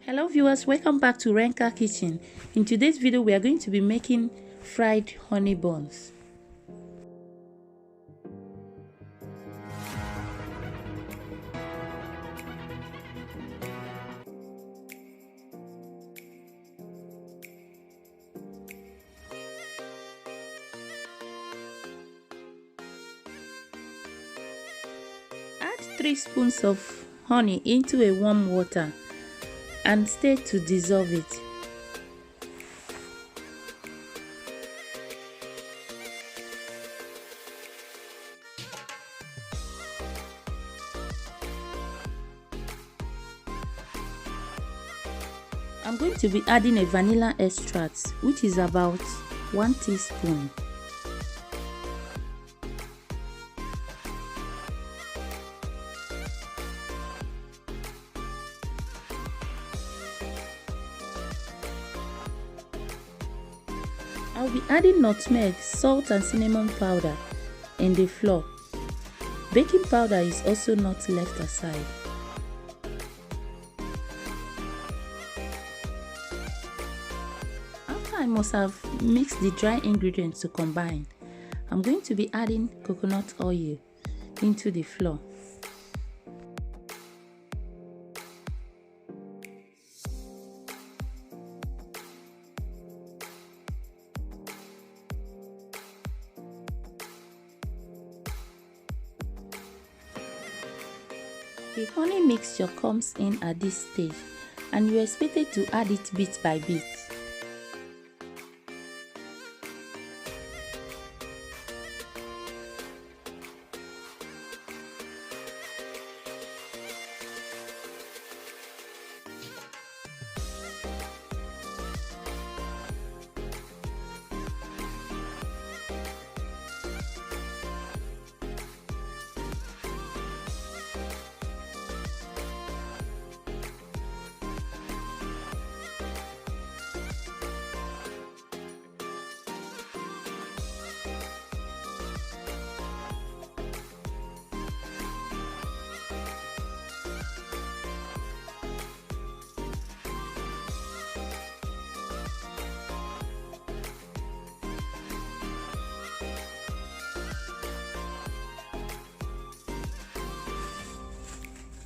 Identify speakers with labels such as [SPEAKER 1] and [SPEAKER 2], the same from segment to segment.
[SPEAKER 1] Hello viewers, welcome back to Reenka kitchen. In today's video we are going to be making fried honey buns. Add 3 spoons of honey into a warm water and stir to dissolve it. I'm going to be adding a vanilla extract, which is about 1 teaspoon. I'll be adding nutmeg, salt and cinnamon powder in the flour. Baking powder is also not left aside. After I must have mixed the dry ingredients to combine, I'm going to be adding coconut oil into the flour. The honey mixture comes in at this stage and you're expected to add it bit by bit.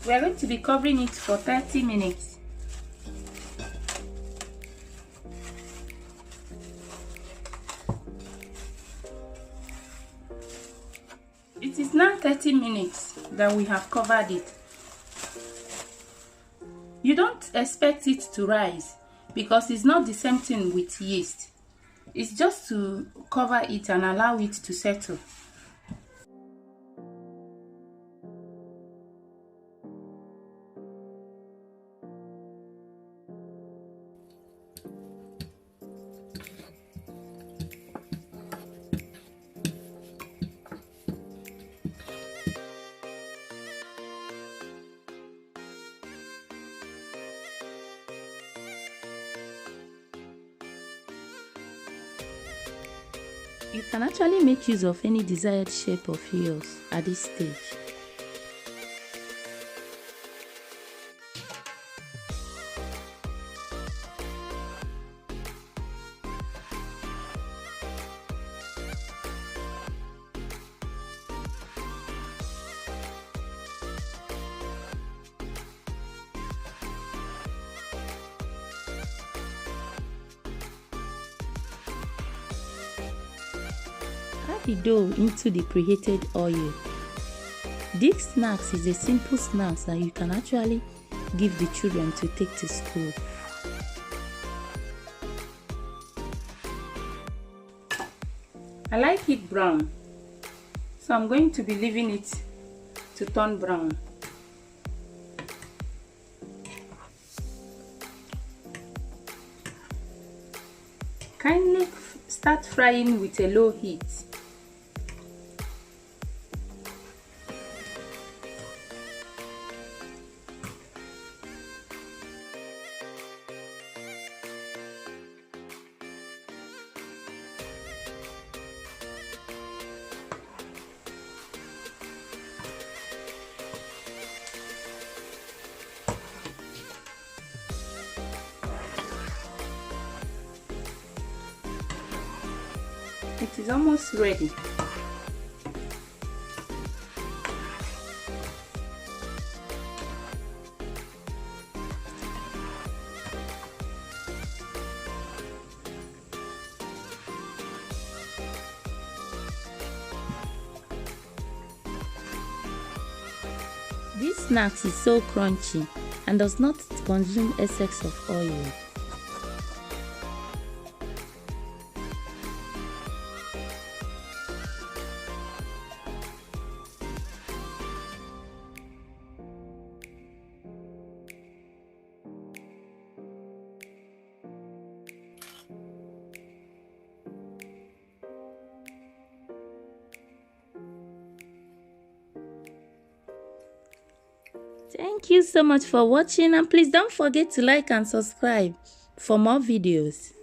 [SPEAKER 1] We are going to be covering it for 30 minutes. It is now 30 minutes that we have covered it. You don't expect it to rise because it's not the same thing with yeast. It's just to cover it and allow it to settle. You can actually make use of any desired shape of yours at this stage. Add the dough into the preheated oil. This snack is a simple snack that you can actually give the children to take to school. I like it brown, so I'm going to be leaving it to turn brown. Kindly start frying with a low heat. It is almost ready. This snack is so crunchy and does not consume excess of oil. Thank you so much for watching, and please don't forget to like and subscribe for more videos.